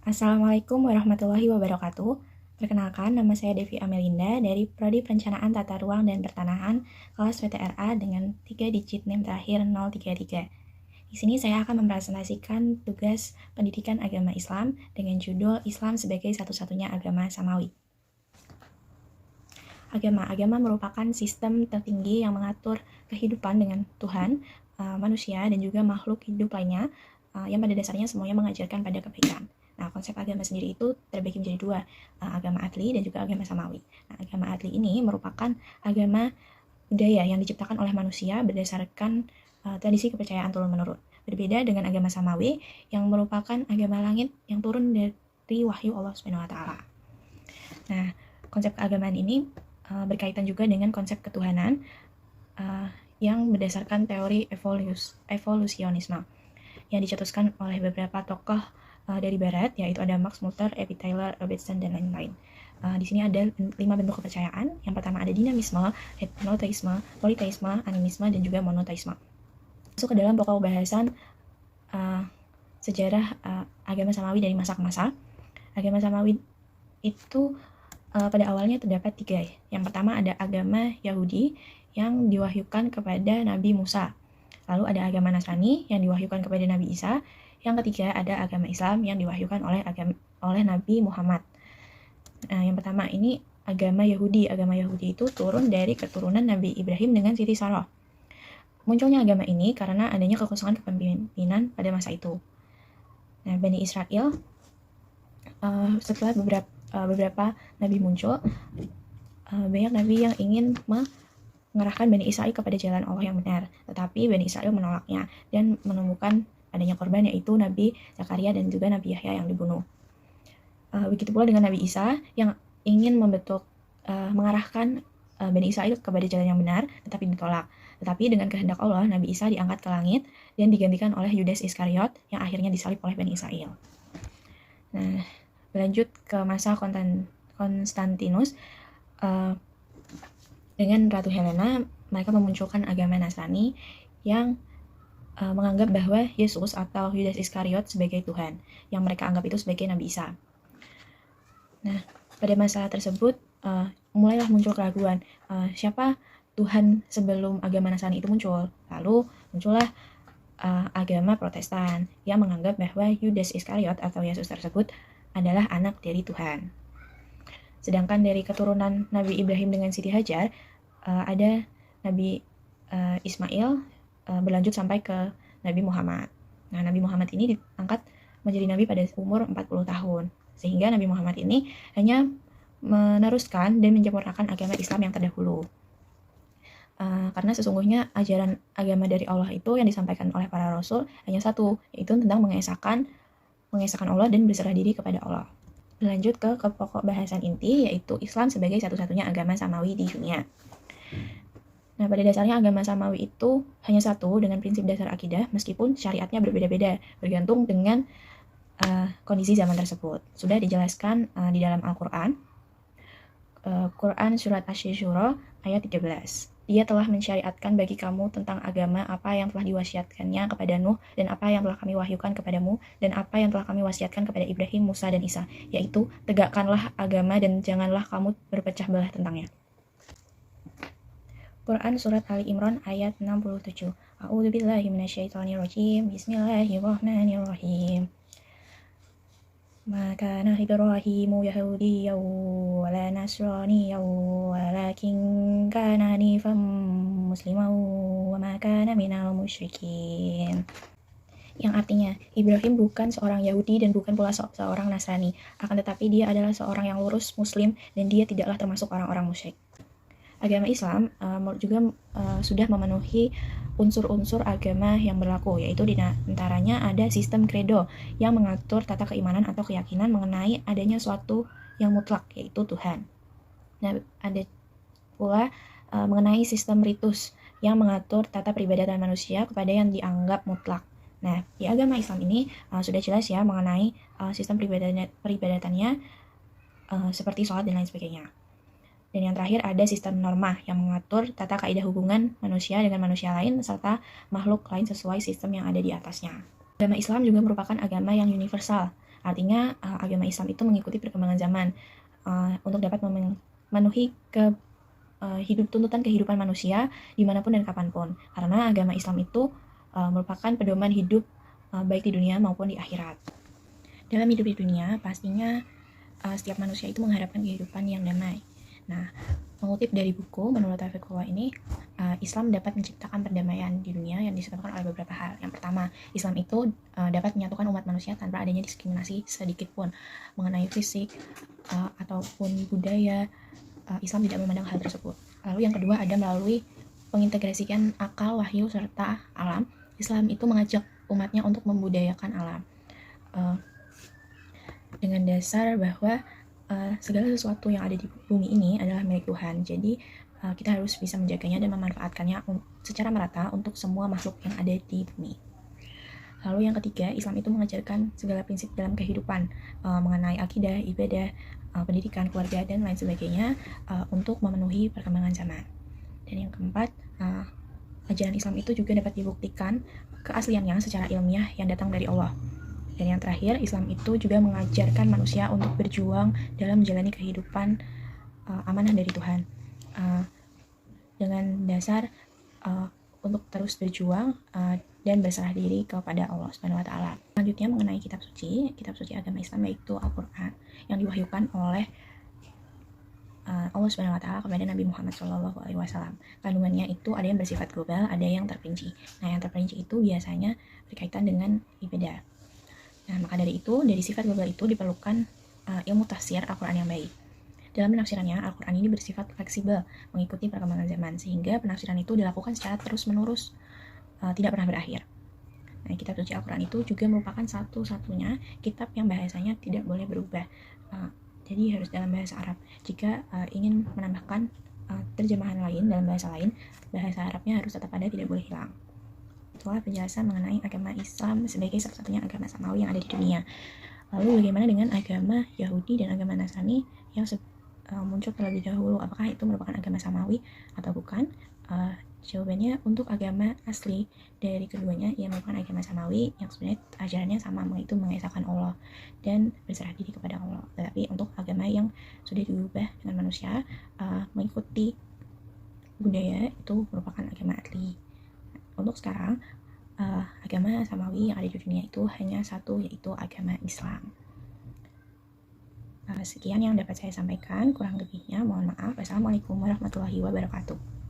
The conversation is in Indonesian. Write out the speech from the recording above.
Assalamualaikum warahmatullahi wabarakatuh. Perkenalkan, nama saya Devi Amelinda dari Prodi Perencanaan Tata Ruang dan Pertanahan kelas PTRA dengan 3 digit NIM terakhir 033. Di sini saya akan mempresentasikan tugas pendidikan agama Islam dengan judul Islam sebagai satu-satunya agama samawi. Agama merupakan sistem tertinggi yang mengatur kehidupan dengan Tuhan, manusia, dan juga makhluk hidup lainnya yang pada dasarnya semuanya mengajarkan pada kebaikan. Nah, konsep agama sendiri itu terbagi menjadi dua, agama adli dan juga agama samawi. Nah, agama adli ini merupakan agama budaya yang diciptakan oleh manusia berdasarkan tradisi kepercayaan turun-menurun. Berbeda dengan agama samawi yang merupakan agama langit yang turun dari wahyu Allah Subhanahu wa taala. Nah, konsep keagamaan ini berkaitan juga dengan konsep ketuhanan yang berdasarkan teori evolusionisme yang dicetuskan oleh beberapa tokoh dari barat, yaitu ada Max Muller, E.P. Taylor, Robertson, dan lain-lain. Di sini ada 5 bentuk kepercayaan. Yang pertama ada dinamisme, henoteisme, politeisme, animisme, dan juga monoteisme. Masuk ke dalam pokok bahasan sejarah agama samawi dari masa ke masa. Agama samawi itu pada awalnya terdapat 3. Yang pertama ada agama Yahudi yang diwahyukan kepada Nabi Musa. Lalu ada agama Nasrani yang diwahyukan kepada Nabi Isa. Yang ketiga ada agama Islam yang diwahyukan oleh Nabi Muhammad. Nah, yang pertama ini agama Yahudi. Agama Yahudi itu turun dari keturunan Nabi Ibrahim dengan Siti Sarah. Munculnya agama ini karena adanya kekosongan kepemimpinan pada masa itu. Nah, Bani Israel setelah beberapa nabi muncul, banyak nabi yang ingin mengarahkan Bani Israel kepada jalan Allah yang benar, tetapi Bani Israel menolaknya dan menemukan adanya korban, yaitu Nabi Zakaria dan juga Nabi Yahya yang dibunuh. Begitu pula dengan Nabi Isa yang ingin mengarahkan Bani Israel kepada jalan yang benar, tetapi ditolak. Tetapi dengan kehendak Allah, Nabi Isa diangkat ke langit dan digantikan oleh Yudas Iskariot yang akhirnya disalib oleh Bani Israel. Nah, berlanjut ke masa Konstantinus, dengan Ratu Helena, mereka memunculkan agama Nasrani yang menganggap bahwa Yesus atau Yudas Iskariot sebagai Tuhan, yang mereka anggap itu sebagai Nabi Isa. Nah, pada masa tersebut mulailah muncul keraguan, siapa Tuhan sebelum agama Nasrani itu muncul. Lalu muncullah agama Protestan yang menganggap bahwa Yudas Iskariot atau Yesus tersebut adalah anak dari Tuhan. Sedangkan dari keturunan Nabi Ibrahim dengan Siti Hajar, ada Nabi Ismail berlanjut sampai ke Nabi Muhammad. Nah, Nabi Muhammad ini diangkat menjadi nabi pada umur 40 tahun. Sehingga Nabi Muhammad ini hanya meneruskan dan menyempurnakan agama Islam yang terdahulu. Karena sesungguhnya ajaran agama dari Allah itu yang disampaikan oleh para rasul hanya satu, yaitu tentang mengesahkan Allah dan berserah diri kepada Allah. Lanjut ke pokok bahasan inti, yaitu Islam sebagai satu-satunya agama samawi di dunia. Nah, pada dasarnya agama samawi itu hanya satu dengan prinsip dasar akidah, meskipun syariatnya berbeda-beda, bergantung dengan kondisi zaman tersebut. Sudah dijelaskan di dalam Al-Quran. Quran Surat Asy-Syura ayat 13. Dia telah mensyariatkan bagi kamu tentang agama apa yang telah diwasiatkannya kepada Nuh dan apa yang telah kami wahyukan kepadamu dan apa yang telah kami wasiatkan kepada Ibrahim, Musa, dan Isa, yaitu tegakkanlah agama dan janganlah kamu berpecah belah tentangnya. Quran Surat Ali Imran ayat 67. A'udzubillahi minasyaitonirrajim. Bismillahirrahmanirrahim. Ma kana Ibrahimu Yahudiyyan wala Nasraniyyan walakin kana hanifan musliman wa ma kana minal musyrikin. Yang artinya, Ibrahim bukan seorang Yahudi dan bukan pula seorang Nasrani, akan tetapi dia adalah seorang yang lurus Muslim dan dia tidaklah termasuk orang-orang musyrik. Agama Islam juga sudah memenuhi unsur-unsur agama yang berlaku, yaitu di antaranya ada sistem credo yang mengatur tata keimanan atau keyakinan mengenai adanya suatu yang mutlak, yaitu Tuhan. Nah, ada pula mengenai sistem ritus yang mengatur tata peribadatan manusia kepada yang dianggap mutlak. Nah, di agama Islam ini sudah jelas ya mengenai sistem peribadatannya seperti sholat dan lain sebagainya. Dan yang terakhir ada sistem norma yang mengatur tata kaidah hubungan manusia dengan manusia lain serta makhluk lain sesuai sistem yang ada di atasnya. Agama Islam juga merupakan agama yang universal. Artinya agama Islam itu mengikuti perkembangan zaman untuk dapat memenuhi tuntutan kehidupan manusia dimanapun dan kapanpun. Karena agama Islam itu merupakan pedoman hidup baik di dunia maupun di akhirat. Dalam hidup di dunia, pastinya setiap manusia itu mengharapkan kehidupan yang damai. Nah, mengutip dari buku menurut Taufiqullah ini, Islam dapat menciptakan perdamaian di dunia yang disebabkan oleh beberapa hal. Yang pertama, Islam itu dapat menyatukan umat manusia tanpa adanya diskriminasi sedikit pun mengenai fisik ataupun budaya. Islam tidak memandang hal tersebut. Lalu yang kedua ada melalui pengintegrasikan akal, wahyu, serta alam. Islam itu mengajak umatnya untuk membudayakan alam dengan dasar bahwa segala sesuatu yang ada di bumi ini adalah milik Tuhan. Jadi kita harus bisa menjaganya dan memanfaatkannya secara merata untuk semua makhluk yang ada di bumi. Lalu yang ketiga, Islam itu mengajarkan segala prinsip dalam kehidupan mengenai akidah, ibadah, pendidikan, keluarga, dan lain sebagainya untuk memenuhi perkembangan zaman. Dan yang keempat, ajaran Islam itu juga dapat dibuktikan keasliannya secara ilmiah yang datang dari Allah. Dan yang terakhir, Islam itu juga mengajarkan manusia untuk berjuang dalam menjalani kehidupan amanah dari Tuhan dengan dasar untuk terus berjuang dan berserah diri kepada Allah Subhanahu wa taala. Selanjutnya mengenai kitab suci agama Islam yaitu Al-Qur'an yang diwahyukan oleh Allah Subhanahu wa taala kepada Nabi Muhammad SAW. Kandungannya itu ada yang bersifat global, ada yang terperinci. Nah, yang terperinci itu biasanya berkaitan dengan ibadah. Nah, maka dari itu, dari sifat global itu diperlukan ilmu tafsir Al-Qur'an yang baik. Dalam penafsirannya, Al-Qur'an ini bersifat fleksibel, mengikuti perkembangan zaman, sehingga penafsiran itu dilakukan secara terus-menerus, tidak pernah berakhir. Nah, kitab suci Al-Qur'an itu juga merupakan satu-satunya kitab yang bahasanya tidak boleh berubah. Jadi harus dalam bahasa Arab. Jika ingin menambahkan terjemahan lain dalam bahasa lain, bahasa Arabnya harus tetap ada, tidak boleh hilang. Itulah penjelasan mengenai agama Islam sebagai satu-satunya agama samawi yang ada di dunia. Lalu bagaimana dengan agama Yahudi dan agama Nasrani yang muncul terlebih dahulu? Apakah itu merupakan agama samawi atau bukan? Jawabannya untuk agama asli dari keduanya yang merupakan agama samawi yang sebenarnya ajarannya sama, yaitu mengesahkan Allah dan berserah diri kepada Allah. Tetapi untuk agama yang sudah diubah dengan manusia mengikuti budaya itu merupakan agama asli. Untuk sekarang agama samawi yang ada di dunia itu hanya satu, yaitu agama Islam. Sekian yang dapat saya sampaikan, kurang lebihnya mohon maaf. Wassalamualaikum warahmatullahi wabarakatuh.